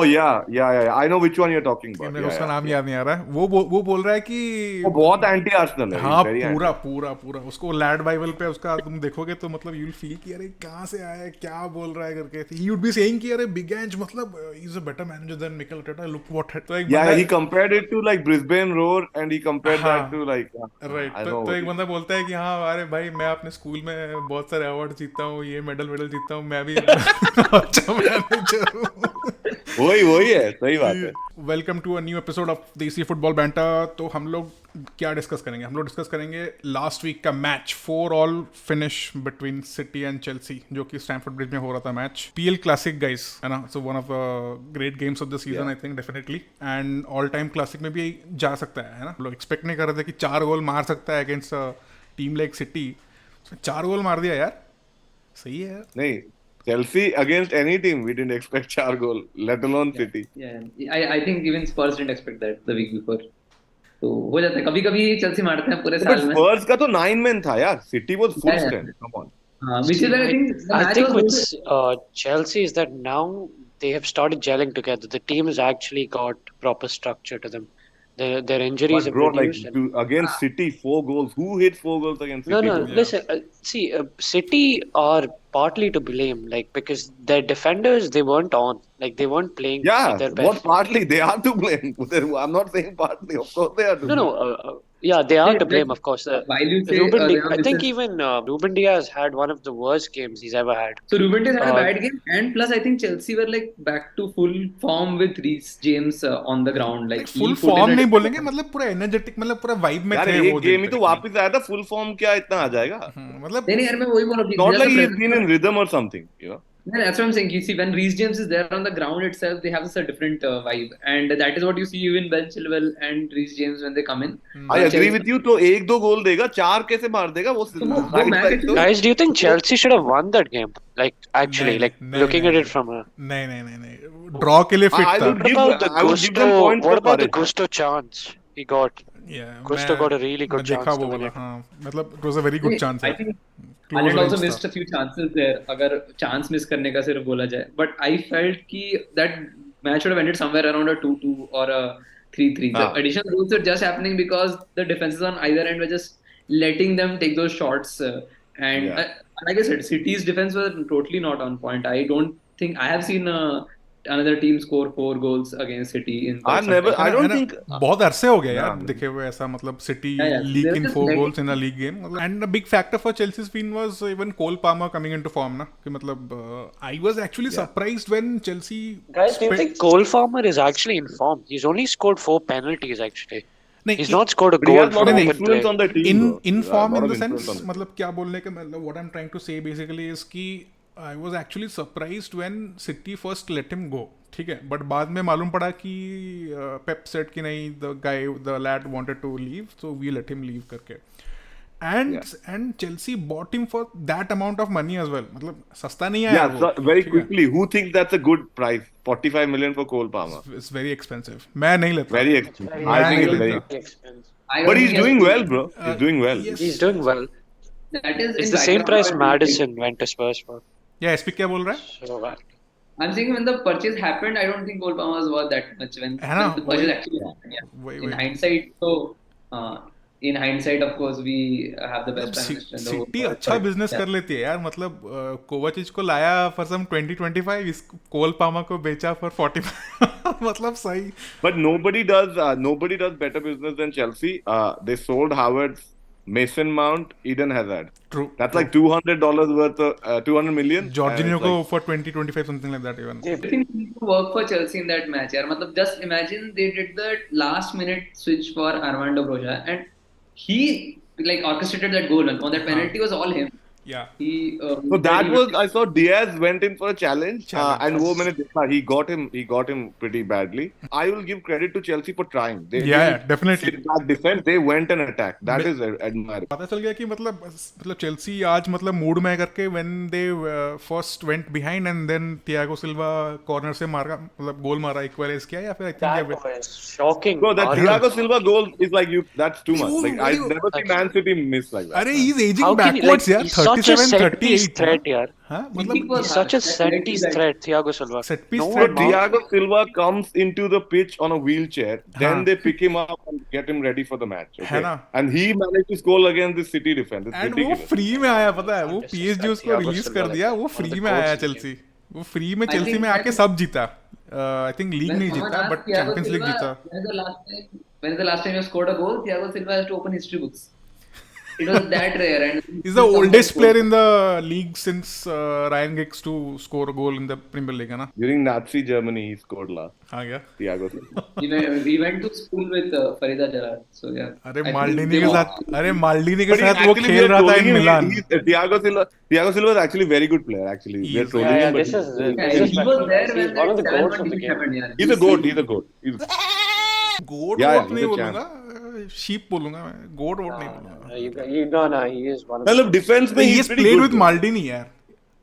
Oh yeah. I know which one you're talking about. मेरे को उसका नाम याद नहीं आ रहा है. वो बोल रहा है कि वो बहुत एंटी आर्सेनल है. हाँ, Very पूरा anti. पूरा पूरा उसको लैड बाइबल पे उसका तुम देखोगे तो मतलब यू विल फील कि अरे कहाँ से आया है, क्या बोल रहा है करके. ही वुड बी सेइंग कि अरे बिग एंज मतलब he is a better manager than Mikel Arteta, look what है. तो एक बंदा Yeah, he compared it to like Brisbane Roar, and he compared that हाँ to like right. I know तो what एक he. बंदा बोलता है कि हाँ अरे भाई मैं अपने स्कूल में बहुत सारे अवार्ड जीता हूँ, ये मेडल जीता हूँ, मैं भी अच्छा मैनेजर हूँ. वही है, सही बात है. Welcome to a new episode of desi football banter. तो हम लोग क्या डिस्कस करेंगे? हम लोग डिस्कस करेंगे लास्ट वीक का match 4-4 finish between city and Chelsea, जो कि स्टैमफोर्ड ब्रिज में हो रहा था मैच. पीएल क्लासिक गाइस, है ना. So one of the great games of the season I think definitely, and all time classic में भी जा सकता है ना. लोग एक्सपेक्ट नहीं कर रहे थे कि 4 गोल मार सकता है अगेंस्ट टीम लाइक सिटी. 4 गोल मार दिया यार, सही है. नहीं, Chelsea against any team, we didn't expect 4 goal, let alone City. Yeah. I think even Spurs didn't expect that the week before. तो हो जाता है कभी कभी. चेल्सी मारते हैं पूरे But साल में. Spurs का तो 9 men था यार. City was full Yeah, strength. Come on. हाँ, which is See, why I think the I match think was with good. Chelsea is that now they have started gelling together. The team has actually got proper structure to them. Their injuries But have bro, like reduced. And against City, 4 goals. Who hit 4 goals against no, City, no, bro? Yeah. listen. See, City are partly to blame, like because their defenders they weren't on, like they weren't playing at Yeah, their what best. partly they are to blame. I'm not saying partly. Of course they are to No, no. blame. Yeah, they are to Like, blame, of course. while you say they are I think misses. even Ruben Diaz had one of the worst games he's ever had. So Ruben Dias had a Uh, bad game, and plus I think Chelsea were like back to full form with Reece James on the ground. Like Like full he put form in a नहीं different बोलेंगे, मतलब पूरा energetic, मतलब पूरा vibe में यार थे एक वो दिन गेम ही पे. तो वापस आया था. फुल फॉर्म क्या इतना आ जाएगा? मतलब नहीं नहीं यार, मैं वही बोल रहा हूँ. Not Just like the he's presence been of. in rhythm or something, you know. Yeah, that's what I'm saying. You see, when Reece James is there on the ground itself, they have a different vibe, and that is what you see even Ben Chilwell and Reece James when they come in. I agree Chelsea. with you. तो एक दो गोल देगा, 4 कैसे मार देगा वो? तो वो राइट मैच साइड तो. Actually. Guys, do you think Chelsea should have won that game? Like, actually, नहीं like नहीं looking नहीं at it नहीं from a. नहीं नहीं नहीं नहीं, ड्रॉ के लिए फिट I था. would give I would give them points What for about the courage. Gusto chance he got? Gusto got a really मैं good देखा chance वो to win वाला. it. हाँ मतलब it was a very good chance I यार, think close Haaland also range था. missed a few chances there. अगर chance miss करने का सिर्फ बोला जाए, but I felt कि that match should have ended somewhere around a 2-2 or a 3-3. The हाँ. additional goals were just happening because the defenses on either end were just letting them take those shots. And Yeah. like I said, City's defense was totally not on point. I don't think I have seen another team score 4 goals against City in quite some time. I है don't ना, think. बहुत अरसे हो गया यार Yeah. दिखे हुए ऐसा. मतलब city Yeah, yeah. Leak They're in just 4 letting- goals in a league game. And a big factor for Chelsea's win was even Cole Palmer coming into form ना. कि मतलब I was actually surprised when Chelsea. Guys, do you think Cole Farmer is actually in form? He's only scored 4 penalties actually. He's not scored a But he goal has a lot from of नहीं, open play. influence on the team, bro. In A form lot in of the influence sense, on the team. मतलब क्या बोलने का मतलब what I am trying to say basically is कि I was actually surprised when City first let him go. ठीक है, but बाद में मालूम पड़ा कि पेप सेड कि नहीं, the lad wanted to leave, so we let him leave करके. And Chelsea bought him for that amount of money as well. मतलब सस्ता नहीं आया Yeah, वो. so very ठीक है? quickly, who thinks that's a good price? 45 million for Cole Palmer. It's very expensive. मैं नहीं लेता. Very expensive. Very, I think नहीं it's very लेता. expensive. I But don't he's think he has doing to- well, bro. He's doing well. Yes. He's doing well. That is It's in the same background, price but- Madison went to Spurs for. या SP क्या बोल रहा है? So I'm saying when the purchase happened, I don't think Cole Palmer was worth that much when है ना, the purchase वही- actually happened. Yeah. वही- In वही. hindsight, so uh, in hindsight, of course, we have the best prime minister in the city world. अच्छा But, business yeah. कर लेती है यार. मतलब कोवाचिच को लाया फॉर सम 20-25, इस कोल पामा को बेचा फॉर 45. मतलब सही. But nobody does better business than Chelsea. They sold Howard, Mason Mount, Eden Hazard. True. That's like $200 worth of 200 million. and Jorginho it's को like, for 20-25 something like that even. I think he need to work for Chelsea in that match. यार मतलब just imagine they did the last minute switch for Armando Broja and he like orchestrated that goal and on that penalty was all him. या He so that was, I saw Diaz went in for a challenge, Challenge. and वो मैंने देखा, he got him pretty badly. I will give credit to Chelsea for trying. They Yeah, didn't definitely. sit back defense. They went and attacked. That is admirable. पता चल गया कि मतलब Chelsea आज मतलब मूड में करके when they first went behind and then Thiago Silva corner से मारा, मतलब गोल मारा, इक्वलाइज किया. या फिर I that think was shocking. Bro, that Thiago Silva goal is like that's too much. You- Like I never see Man City miss like that. अरे he is How ageing can he, backwards like, यार. he's such a 37, set piece 38 threat, yaar. हाँ He मतलब was He's such a that set led to piece that. threat, Thiago Silva. set piece No threat one नहीं है. Thiago Silva comes into the pitch on a wheelchair, then हाँ. they pick him up and get him ready for the match. है Okay, ना. and he managed to score against the City defense. It's and वो ridiculous. Free में आया, पता है, वो Can't PSG disrespect उसको Thiago रिलीज Silva कर like दिया, that. वो One of फ्री the में आया goats of the चेल्सी. वो फ्री में I चेल्सी think में आके that सब जीता. आई थिंक लीग when नहीं someone जीता asked but Thiago champions league Silva, जीता. when is the last time you scored a goal, Thiago Silva has to open history books. It was that rare, and He's the oldest player in the league since Ryan Giggs to score a goal in the Premier League, है ना. During Nazi Germany, he scored last. हाँ क्या. Thiago Silva. We went to school with Farida Gerard, so yeah. अरे I think माल्डीनी they के want- साथ, अरे माल्डीनी के But साथ वो actually, we खेल are रहा था trolling in him. Milan. Thiago Silva. Thiago Silva is actually a very good player. Actually, He we are is, trolling Yeah, him, but this is Yeah, he was disrespectful, there guys. when He's one of that the goats 7-1 of the defeat game. happened, yeah. he's a goat. He's a goat. Goat Yeah, vote he's नहीं a बोलूंगा, sheep बोलूंगा मैं, गोट vote नहीं बोलूंगा. No, he is one of the मतलब defense में He he's has pretty played good. with though. Maldini यार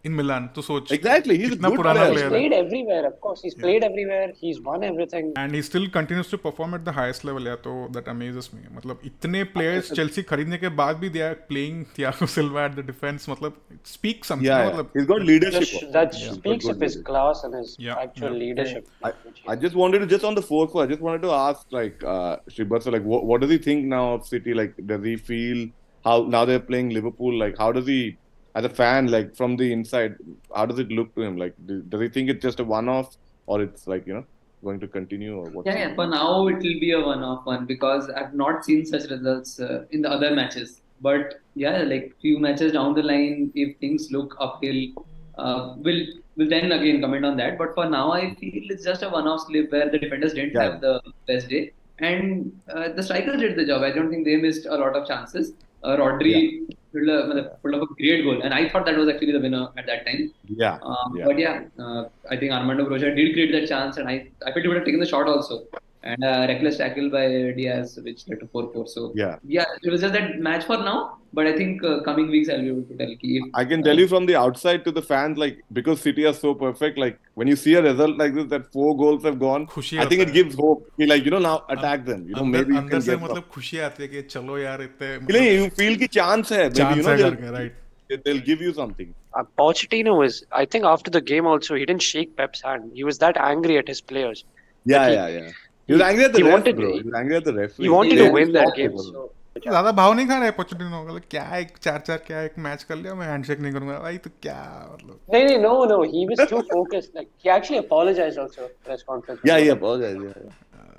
in Milan, तो सोच Exactly, he's a कितना good पुराना player. He's player है. played everywhere, of course. He's played everywhere. He's won everything. And he still continues to perform at the highest level, yeah, तो that amazes me. मतलब इतने players Chelsea खरीदने के बाद भी they are playing Thiago Silva at the defense, मतलब it speaks something. Yeah, ना, yeah. मतलब He's got leadership. also. That He's got speaks good of his leadership. class and his Yeah, actual yeah. leadership. I just wanted to, just on the fourth, I just wanted to ask, like, Shrivatsa, like, what does he think now of City? Like, does he feel how now they're playing Liverpool? Like, how does he, as a fan, like from the inside, how does it look to him? Like, does he think it's just a one-off, or it's like, going to continue, or what? Yeah, for now it will be a one-off one because I've not seen such results in the other matches. But yeah, like few matches down the line, if things look uphill, we'll then again comment on that. But for now, I feel it's just a one-off slip where the defenders didn't have the best day, and the strikers did the job. I don't think they missed a lot of chances. Rodri pulled up a great goal, and I thought that was actually the winner at that time. Yeah. But I think Armando Broja did create that chance, and I felt he would have taken the shot also. And a reckless tackle by Diaz, which led to 4-4. So it was just that match for now. But I think coming weeks I'll be able to tell. If, I can tell you from the outside to the fans, like, because City are so perfect, like when you see a result like this, that 4 goals have gone, खुशी I think आता it है. gives hope. Like, now attack them. Maybe you अंदर can से get मतलब खुशी आती है कि चलो यार इतने नहीं, you feel कि chance है. Maybe, चांस है they'll, करके, right. they'll give you something. Pochettino was, I think, after the game also, he didn't shake Pep's hand. He was that angry at his players. Yeah. He was angry at the ref, bro. He was angry at the referee. He wanted to win that game. So. ज्यादा भाव नहीं खा रहा है Pochettino का. क्या एक 4-4 क्या एक मैच कर लिया, मैं हैंडशेक नहीं करूंगा भाई, तो क्या मतलब. No. He was too focused. Like he actually apologized also press conference. Yeah, he apologized.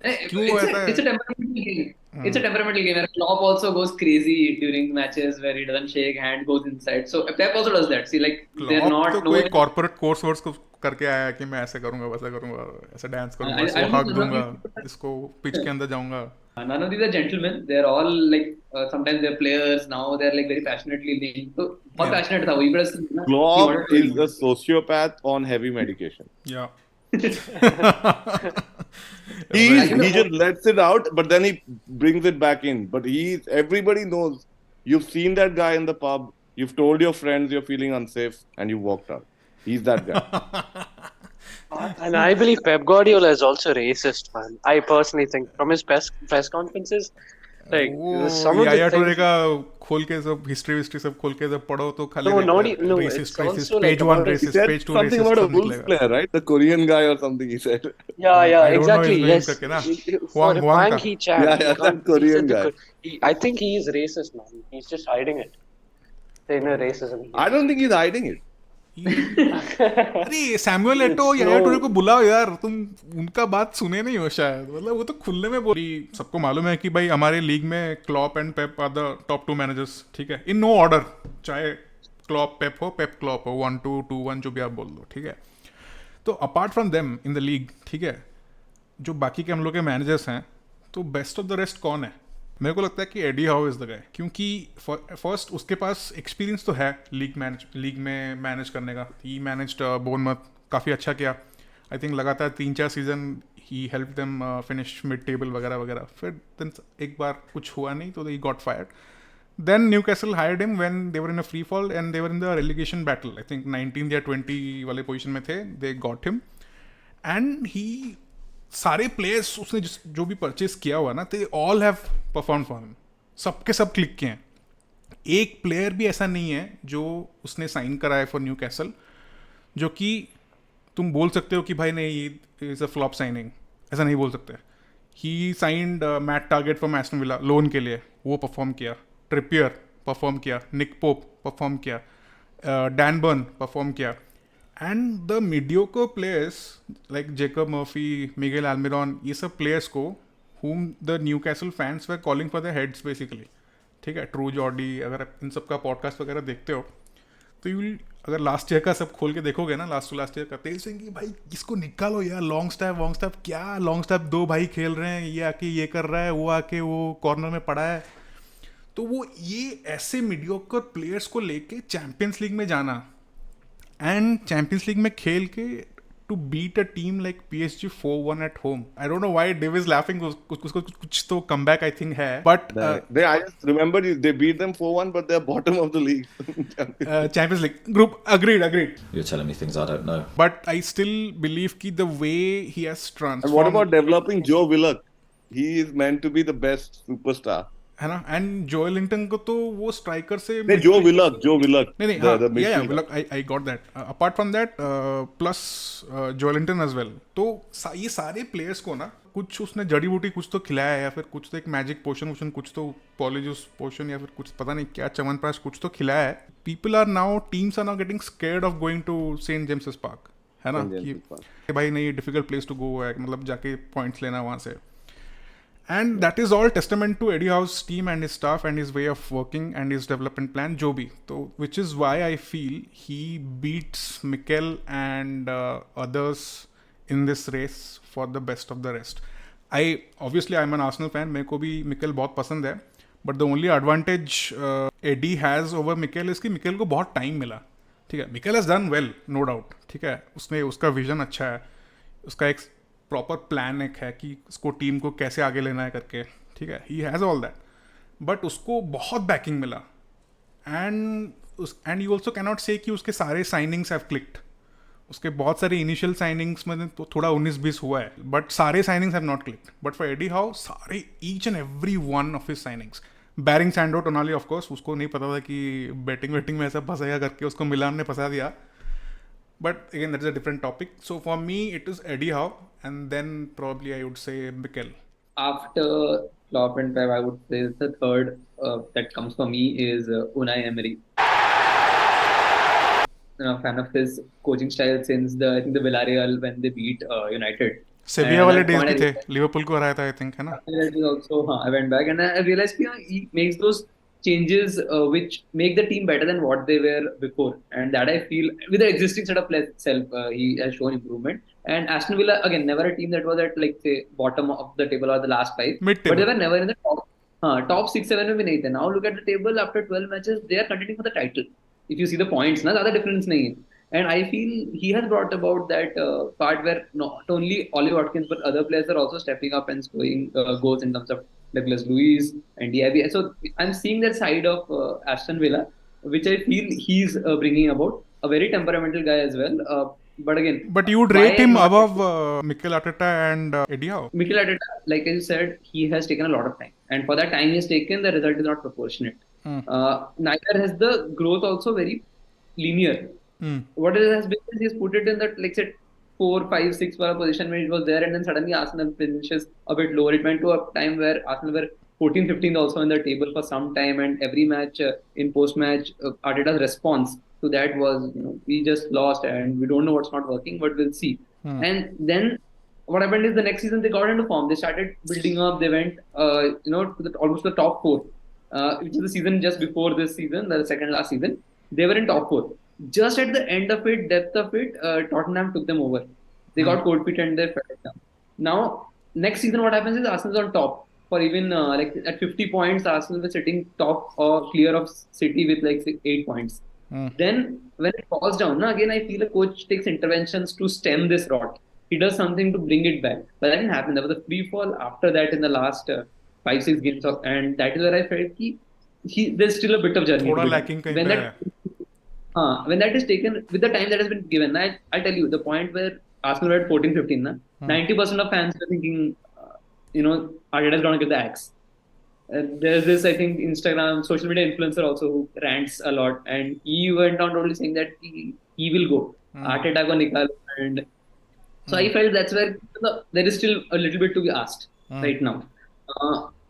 क्यों ऐसा है? it's a temperamental game. It's a temperamental game. Where Klopp also goes crazy during matches where he doesn't shake hand, goes inside. So Pep also does that. See, like they're Klopp not तो कोई corporate course verse को करके आया कि मैं ऐसे करूंगा, वैसा करूंगा, ऐसे डांस करूंगा, इसको हक दूंगा, इसको पिच के अंदर जाऊंगा. None of these are gentlemen. They're all like sometimes they're players. Now they're like very passionately linked. So बहुत passionate था वो. Klopp is a sociopath on heavy medication. Yeah. He just lets it out, but then he brings it back in. But everybody knows. You've seen that guy in the pub. You've told your friends you're feeling unsafe, and you walked out. He's that guy. And I believe Pep Guardiola is also racist, man. I personally think from his press conferences, like some of the Yaya Toure things. का खोल के सब history सब खोल के सब पढ़ो तो खाली It's also page like 1 about racist, He said page 2 something racist about a सब Wolves निकलेगा. player, right? The Korean guy or something. He said. Yeah, I don't know exactly. his name Yes. करके ना. For Huang Wang का. Hee-chan. Yeah, You that can't- Korean he said guy. I think he is racist, man. He's just hiding it. The inner racism. I don't think he's hiding it. अरे Samuel एटो याया टूरे को बुलाओ यार, तुम उनका बात सुने नहीं हो शायद. मतलब वो तो खुलने में बोली. सबको मालूम है कि भाई हमारे लीग में Klopp and Pep are the top 2 managers, ठीक है, इन नो ऑर्डर. चाहे क्लॉप पेप हो, पेप क्लॉप हो, 1-2, 2-1 जो भी आप बोल दो, ठीक है. तो apart from them in the league, ठीक है, जो बाकी के हम लोग के मैनेजर्स हैं, तो बेस्ट ऑफ द रेस्ट कौन है? मेरे को लगता है कि Eddie how is the guy, क्योंकि फर्स्ट उसके पास एक्सपीरियंस तो है लीग में मैनेज करने का. ही मैनेज्ड बोर्नमथ, काफ़ी अच्छा किया. आई थिंक लगातार 3-4 season he help them finish mid table वगैरह वगैरह. फिर देन एक बार कुछ हुआ नहीं तो he got fired. Then Newcastle hired him when they were in a free fall and they were in the relegation battle. I think 19 या 20 वाले पोजिशन में थे. They got him and he सारे प्लेयर्स उसने जो भी परचेस किया हुआ ना, they all have perform for him. सबके सब क्लिक किए हैं. एक प्लेयर भी ऐसा नहीं है जो उसने साइन करा है फॉर न्यू कैसल जो कि तुम बोल सकते हो कि भाई नहीं इज अ फ्लॉप साइनिंग, ऐसा नहीं बोल सकते. He signed Matt Targett from Aston Villa loan के लिए, वो परफॉर्म किया. ट्रिपियर परफॉर्म किया, निक पोप परफॉर्म किया, डैन बर्न परफॉर्म किया. And the mediocre players like Jacob Murphy, Miguel Almiron, ये सब प्लेयर्स को whom the Newcastle fans were calling for their heads basically. ठीक है, ट्रू जॉर्डी, अगर आप इन सब का पॉडकास्ट वगैरह देखते हो तो यू अगर लास्ट ईयर का सब खोल के देखोगे ना, लास्ट टू लास्ट ईयर का, तेल सिंह की भाई इसको निकालो यार, लॉन्ग स्टैप क्या लॉन्ग स्टैप, दो भाई खेल रहे हैं, ये आके ये कर रहा है, वो आके वो कॉर्नर में पड़ा है. तो वो ये ऐसे मीडियोकर प्लेयर्स को लेके चैंपियंस लीग में जाना एंड चैंपियंस लीग में खेल के to beat a team like PSG 4-1 at home. I don't know why Div is laughing. उसको कुछ तो comeback I think है. But I just remember they beat them 4-1, but they're bottom of the league. Champions League group. Agreed. You're telling me things I don't know. But I still believe कि the way he has transformed. And what about developing Joe Willock? He is meant to be the best superstar. है ना. And जोएलिंगटन को तो वो striker से नहीं, जो Willock नहीं हाँ, Willock I got that. Apart from that plus Joelinton as well. तो ये सारे प्लेयर्स को ना कुछ उसने जड़ी बूटी कुछ तो खिलाया है, या फिर कुछ तो एक मैजिक पोशन कुछ तो पॉलीजूस पोशन, या फिर कुछ पता नहीं क्या च्यवनप्राश कुछ तो खिलाया है. People are now, teams are now getting scared of going to Saint James's Park, है ना, कि भाई नहीं डिफिकल्ट प्लेस टू गो है, मतलब जाके पॉइंट्स लेना वहाँ से. And that is all testament to Eddie Howe's team and his staff and his way of working and his development plan, जो भी. So, which is why I feel he beats Mikel and others in this race for the best of the rest. Obviously I'm an Arsenal fan, मेरे को भी Mikel बहुत पसंद है, but the only advantage Eddie has over Mikel is कि Mikel को बहुत time मिला. ठीक है, Mikel has done well, no doubt. ठीक है, उसने उसका विजन अच्छा है, उसका एक प्रॉपर प्लान एक है कि उसको टीम को कैसे आगे लेना है करके. ठीक है, he has all that, but उसको बहुत बैकिंग मिला. And you also cannot say कि उसके सारे साइनिंग्स हैव क्लिक्ड. उसके बहुत सारे इनिशियल साइनिंग्स में तो थोड़ा 19-20 हुआ है, बट सारे signings have not clicked. But for Eddie how सारे each and every one of his signings, barring Sandro Tonali of course, उसको नहीं पता था कि बैटिंग में ऐसा फंसाएगा करके, उसको मिलान ने फंसा दिया. But again, that is a different topic. So for me, it is Eddie Howe, and then probably I would say Mikel. After Klopp and Pep, I would say the third that comes for me is Unai Emery. I'm a fan of his coaching style since I think the Villarreal when they beat United. Sevilla वाले days भी थे, Liverpool को हराया था I think, है ना? That is also, I went back and I realized he makes those changes which make the team better than what they were before, and that I feel with the existing set of players itself he has shown improvement. And Aston Villa again, never a team that was at like say bottom of the table or the last 5, Mid-table. but they were never in the top 6-7 में भी नहीं थे. Now look at the table after 12 matches, they are contending for the title. If you see the points, ना ज़्यादा difference नहीं है. And I feel he has brought about that part where not only Ollie Watkins but other players are also stepping up and scoring goals in terms of Douglas Luiz and Diaby. So I'm seeing that side of Aston Villa, which I feel he's bringing about. A very temperamental guy as well. But again, but you would rate him above Mikel Arteta and Eddie Howe? Mikel Arteta, like as you said, he has taken a lot of time, and for that time he's taken, the result is not proportionate. Neither has the growth also very linear. What it has been is he's put it in that like say 4, 5, 6 position where it was there, and then suddenly Arsenal finishes a bit lower. It went to a time where Arsenal were 14, 15 also in the table for some time, and every match in post-match Arteta's response to that was, we just lost and we don't know what's not working, but we'll see. And then what happened is the next season they got into form. They started building up. They went, to almost the top 4, which is the season just before this season, the second last season. They were in top 4. Just at the end of it, depth of it, Tottenham took them over. They got cold feet and they fell down. Now, next season, what happens is Arsenal's on top. For even like at 50 points, Arsenal was sitting top or clear of City with like 8 points. Then when it falls down, again I feel a coach takes interventions to stem this rot. He does something to bring it back. But that didn't happen. There was a free fall after that in the last 5-6 games, and that is where I felt there's still a bit of journey. When that is taken with the time that has been given, I tell you the point where Arsenal were at 14-15, 90% of fans were thinking, Arteta's going to get the axe. There's this, I think, Instagram social media influencer also who rants a lot, and he went on totally saying that he will go. Arteta ko nikalo, and so I felt that's where there is still a little bit to be asked right now.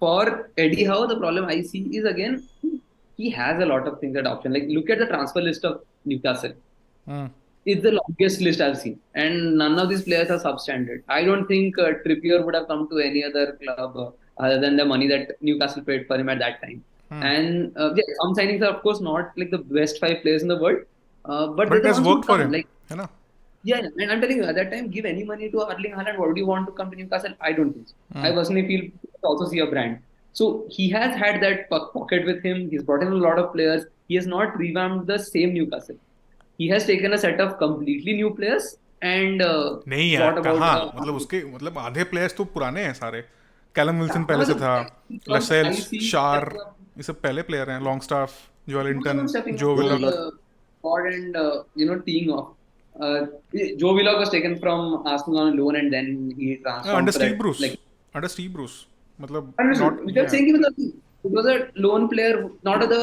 For Eddie Howe, the problem I see is again he has a lot of things at option. Like look at the transfer list of Newcastle. It's the longest list I've seen, and none of these players are substandard. I don't think Trippier would have come to any other club other than the money that Newcastle paid for him at that time. And yeah, some signings are of course not like the best 5 players in the world, but they're it the has ones who worked for come. him. Like, है ना? yeah, and I'm telling you, at that time, give any money to Erling Haaland. What do you want to come to Newcastle? I don't think so. I personally feel also see a brand. So he has had that pocket with him. He's brought in a lot of players. He has not revamped the same Newcastle. He has taken a set of completely new players and नहीं यार, brought about. कहाँ मतलब उसके मतलब आधे players तो पुराने हैं सारे. कैलम विल्सन पहले से मतलब, था, I लसेल्स, see शार, that, ये सब पहले प्लेयर हैं. लॉन्गस्टाफ, most of जोएलिंटन, them stepping जो up विलक. was God and teeing off. Joe Willock was taken from Arsenal on loan and then he transformed under for Steve that. Bruce, Like, under Steve Bruce मतलब understood. Not. Without saying even the it was a lone player, not of the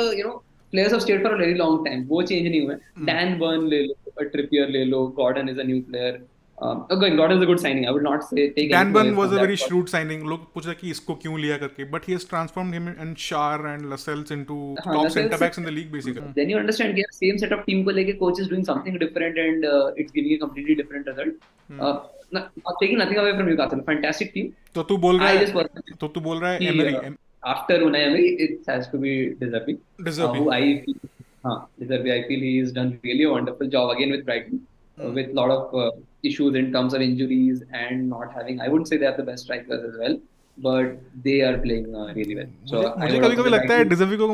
players have stayed for a very long time. वो change नहीं हुए. Dan Burn ले लो, Trippier ले लो, Gordon is a new player. Again, Gordon is a good signing. I would not say take Dan anything Burn away was from a that. very shrewd signing. लोग पूछ रहे कि इसको क्यों लिया करके, but he has transformed him and Shar and Lascelles into top Lascelles centre backs in the league basically. Then you understand, yeah, same set of team को लेके coach is doing something different and it's giving a completely different result. Not taking nothing away from Newcastle, fantastic team. तो तू बोल रहा I है, just personally तो तू बोल रहा है see, emery, after Unai Emery, it has to be Deserbi. Deserbi. Who I feel, Deserbi, I feel he has done really a wonderful job again with Brighton, with a lot of issues in terms of injuries and not having. I wouldn't say they are the best strikers as well, but they are playing really well. So I मुझे would कभी also कभी say लगता है Brighton- डिजर्वी को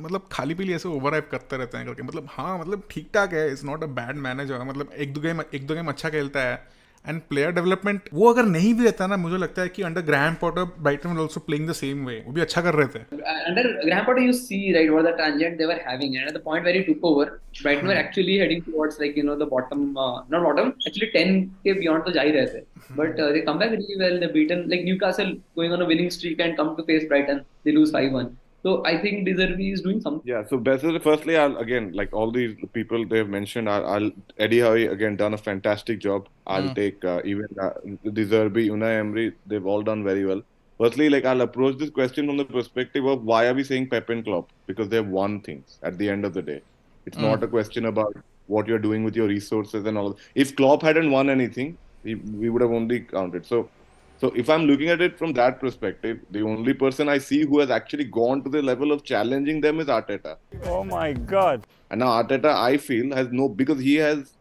मतलब खाली पीली ऐसे ओवर हाइप करते रहते हैं करके. मतलब हाँ, मतलब ठीक ठाक है, is not a bad manager. मतलब एक दो गेम अच्छा खेलता है. एंड प्लेयर डेवलपमेंट वो अगर नहीं भी रहता ना, मुझे लगता है कि under Graham Potter Brighton was also playing the same way. वो भी अच्छा कर रहे थे. Under Graham Potter, you see right what the tangent they were having, and at the point where he took over, Brighton were actually heading towards like the bottom, not bottom, actually 10 ke beyond to जा ही रहे थे. But they come back really well. They beaten like Newcastle going on a winning streak and come to face Brighton. They lose 5-1. So I think De Zerbi is doing something. Yeah, so basically, firstly, I'll again, like all these people they've mentioned, I'll Eddie Howe again done a fantastic job. I'll take even De Zerbi, Unai Emery, they've all done very well. Firstly, like I'll approach this question from the perspective of why are we saying Pep and Klopp? Because they've won things at the end of the day. It's not a question about what you're doing with your resources and all. If Klopp hadn't won anything, we would have only counted. So if I'm looking at it from that perspective, the only person I see who has actually gone to the level of challenging them is Arteta. Oh my God. And now Arteta, I feel, has because he has,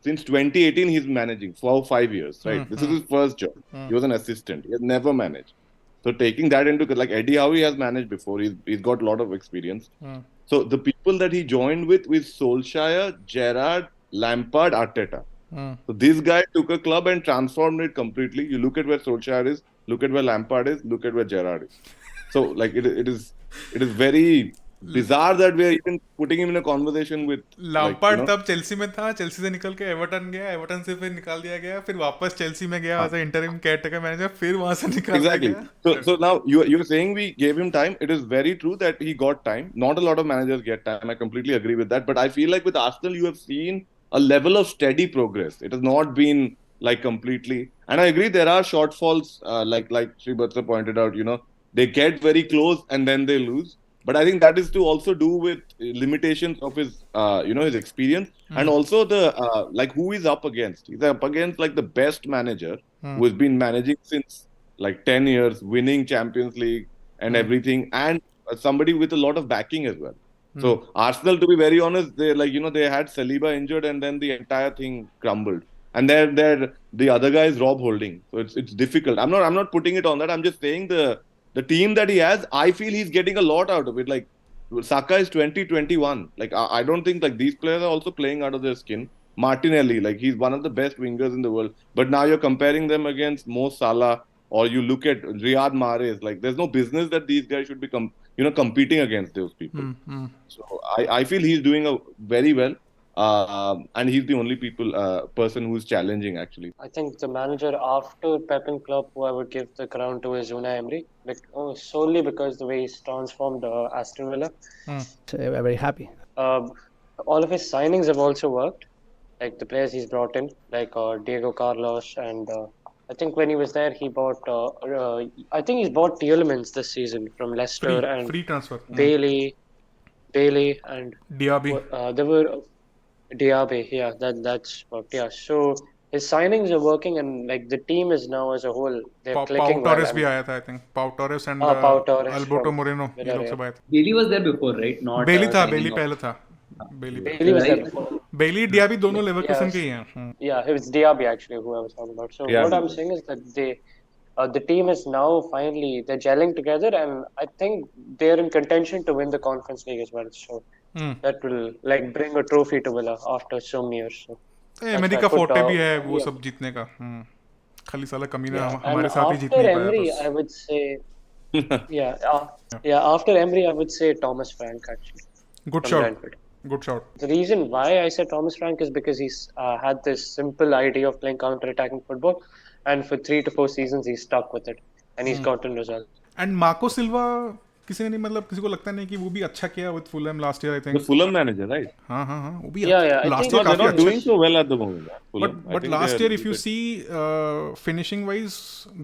since 2018, he's managing for 5 years, right? This is his first job. He was an assistant. He has never managed. So taking that into, like Eddie Howe has managed before. He's got a lot of experience. So the people that he joined with Solskjaer, Gerrard, Lampard, Arteta. So this guy took a club and transformed it completely. You look at where Solskjaer is, look at where Lampard is, look at where Gerrard is. So like it is very bizarre that we are even putting him in a conversation with Lampard तब Chelsea में था, Chelsea से निकल के Everton गया, Everton से फिर निकाल दिया गया, फिर वापस चेल्सी में गया as a interim caretaker manager, फिर वहां से निकाल दिया exactly. गया. So now you're saying we gave him time. It is very true that he got time. Not a lot of managers get time. I completely agree with that. But I feel like with Arsenal, you have seen a level of steady progress. It has not been like completely. And I agree there are shortfalls. Like Sribatsa pointed out, they get very close and then they lose. But I think that is to also do with limitations of his, his experience and also the like who he's up against. He's up against like the best manager who has been managing since like 10 years, winning Champions League and everything, and somebody with a lot of backing as well. So Arsenal, to be very honest, they they had Saliba injured and then the entire thing crumbled. And the other guy is Rob Holding. So it's difficult. I'm not putting it on that. I'm just saying the team that he has, I feel he's getting a lot out of it. Like Saka is 2021. Like I don't think like these players are also playing out of their skin. Martinelli, like he's one of the best wingers in the world. But now you're comparing them against Mo Salah, or you look at Riyad Mahrez. Like there's no business that these guys should be competing against those people. So I feel he's doing very well. and he's the only person who's challenging actually. I think the manager after Pep and Klopp who I would give the crown to is Unai Emery, solely because the way he's transformed Aston Villa. So we're very happy. All of his signings have also worked, like the players he's brought in, like Diego Carlos, and I think when he was there, he bought. I think he's bought Tielemans this season from Leicester and free transfer. Bailey, and Diaby. there were Diaby. Yeah, that's what. Yeah, so his signings are working, and like the team is now as a whole, they're clicking Pau well. Torres भी आया था, I think. Pau Torres and Pau Torres Alberto from Moreno, ये लोग Villarreal. सब आए थे. Bailey was there before, right? Not Bailey था, signing Bailey of- पहले था. Bailey was there Right. before. Bailey Diaby दोनों Leverkusen Yes. के ही हैं. Yeah, it was Diaby actually who I was talking about. So Yeah. what I'm saying is that the team is now finally they're gelling together, and I think they're in contention to win the Conference League as well. So that will like bring a trophy to Villa after so many years. So emery why का I put, forte भी है वो yeah. सब जीतने का. खाली साला कमीना yeah. हमारे And साथ ही जीत after नहीं पाया Emery, बस. I would say after Emery, I would say Thomas Frank actually. Good from shot. Brentford. Good shot. The reason why I said Thomas Frank is because he's had this simple idea of playing counter-attacking football, and for 3 to 4 seasons he's stuck with it, and he's gotten results. And Marco Silva किसी ने नहीं मतलब किसी को लगता नहीं कि वो भी अच्छा किया with Fulham last year I The think. Fulham manager, right? हाँ वो भी Yeah, I last think year No, they're काफी not अच्छा. doing so well at the moment. Fulham. I But think last they're- year, if you see, finishing wise,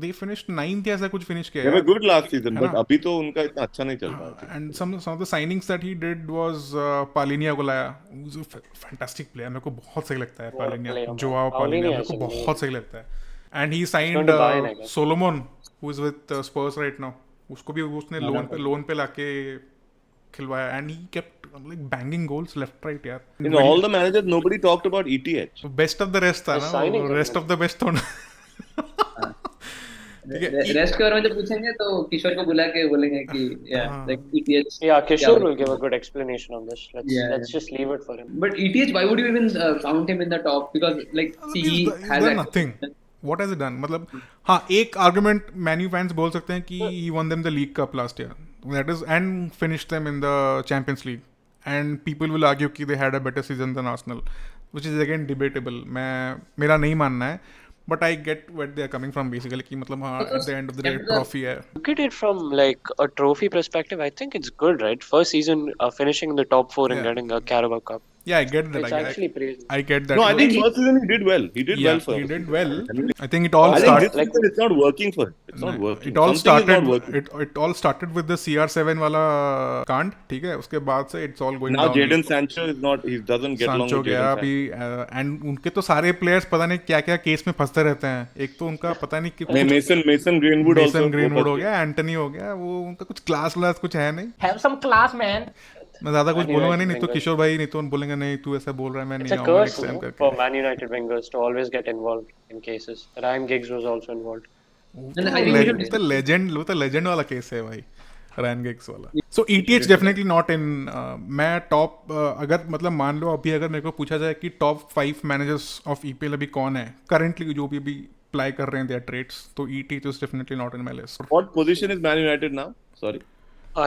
they finished 9th या ऐसा कुछ finish किया They है. were good last season, but ना? अभी तो उनका इतना अच्छा नहीं चल रहा है. And some of the signings that he did was Palhinha को लाया. Who's a fantastic player. मेरे को बहुत सही लगता है Palhinha. player, Joao man. Palhinha Palhinha मेरे को is amazing. बहुत सही लगता है. And he signed going to Bayern, I guess. Solomon, who is with Spurs right now. उसको भी उसने लोन पे लाके खिलवाया. And he kept like banging goals left right यार. In all the managers, nobody talked about ETH. Best of the rest था The ना. signings are Rest of the best होना. Rest के बारे में जब पूछेंगे तो किशोर को बुला के बोलेंगे कि like ETH. Yeah, Kishore will give a good explanation on this. Let's just leave it for him. But ETH, why would you even count him in the top? Because like see, he He's has done nothing. What has he done? मतलब हाँ एक argument menu fans बोल सकते हैं कि he won them the League Cup last year. That is and finished them in the Champions League. And people will argue कि they had a better season than Arsenal, which is again debatable. मेरा नहीं मानना है. But I get where they are coming from basically कि मतलब हाँ at the end of the day trophy है. Look at it from like a trophy perspective. I think it's good, right? First season, finishing in the top 4 and Yeah. getting a Carabao Cup. Yeah, I get that. It's actually praised. I get that. No, I think first season he did well. He did well for he us. did well. I think it all I think started. this season it's not working for him. It's not working. It all Something is started. not working. It all started with the CR7 वाला कांड, ठीक है. उसके बाद से it's all going Now down. Jadon Sancho is not. He doesn't get along सांचो with गया Jadon अभी Sancho. एंड उनके तो सारे प्लेयर्स पता नहीं क्या क्या केस में फंसते रहते हैं. एक तो उनका पता नहीं कि Mason Greenwood also. Mason greenwood हो गया, एंटनी हो गया. वो उनका कुछ क्लास कुछ है नहीं. Have some class, man. मैं ज्यादा कुछ Man बोलूंगा United नहीं तो wingers. किशोर भाई नहीं तो बोलेंगे नहीं तू ऐसा बोल रहा है मैं It's नहीं a आऊंगा curse नेक्स्ट टाइम करके. for Man United wingers to always get involved in cases. Ryan Giggs was also involved. And I think we should वो तो लेजेंड वाला केस है भाई, रैन गिग्स वाला. सो ETH डेफिनेटली नॉट इन. मैं top अगर मतलब मान लो अभी अगर मेरे को पूछा जाए कि टॉप 5 मैनेजर्स ऑफ EPL अभी कौन है करंटली जो भी अभी अप्लाई कर रहे हैं देयर ट्रेड्स, तो ETH is definitely not in my list. What position is Man United now? Sorry.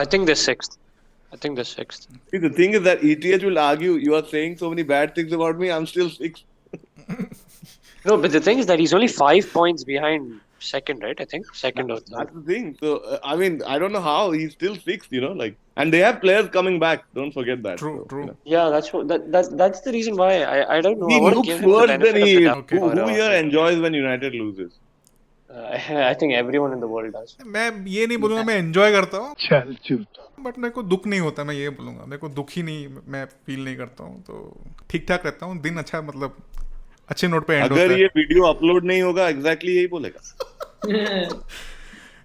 I think they're sixth. See, the thing is that ETH will argue you are saying so many bad things about me. I'm still sixth. No, but the thing is that he's only 5 points behind second, right? I think second or third. That's the thing. So I mean, I don't know how he's still sixth. Like, and they have players coming back. Don't forget that. True, So, true. Yeah, that's the reason why I don't know. He I want to looks give him the worse benefit than of he the is. doubt. Okay. Who here enjoys when United loses? I think everyone in the world does. मैं ये नहीं बोलूंगा मैं enjoy करता हूँ, चल चूत, but मेरे को दुख नहीं होता. मैं ये बोलूंगा मेरे को दुख ही नहीं, मैं फील नहीं करता हूँ. तो ठीक ठाक रहता हूँ. दिन अच्छा मतलब अच्छे नोट पे एंड होता अगर है. ये वीडियो अपलोड नहीं होगा एग्जैक्टली यही बोलेगा.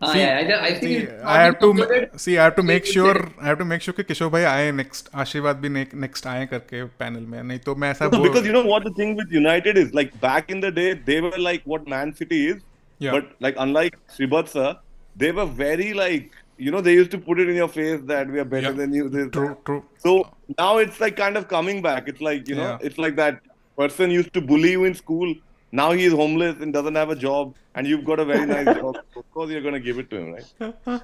I think it's I have to uploaded. see. I have to make sure कि किशोर भाई आए नेक्स्ट, आशीर्वाद भी नेक्स्ट आए करके पैनल में. नहीं तो मैं ऐसा No, because you know what the thing with United is, like back in the day they were like what Man City is, Yeah. but like unlike Srivatsa, they were very like, they used to put it in your face that we are better Yeah. than you. This, True. So now it's like kind of coming back. It's like, Yeah. it's like that person used to bully you in school. Now he is homeless and doesn't have a job, and you've got a very nice job. Of course, you're going to give it to him, right?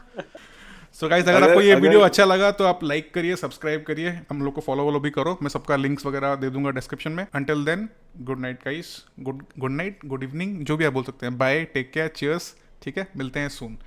So guys, अगर आपको ये video अच्छा लगा तो आप like करिए, subscribe करिए, हम लोग को फॉलो भी करो। मैं सबका लिंक्स वगैरह दे दूंगा डिस्क्रिप्शन में। Until then, good night guys, good night, good evening, जो भी आप बोल सकते हैं। Bye, take care, cheers. ठीक है, मिलते हैं सून।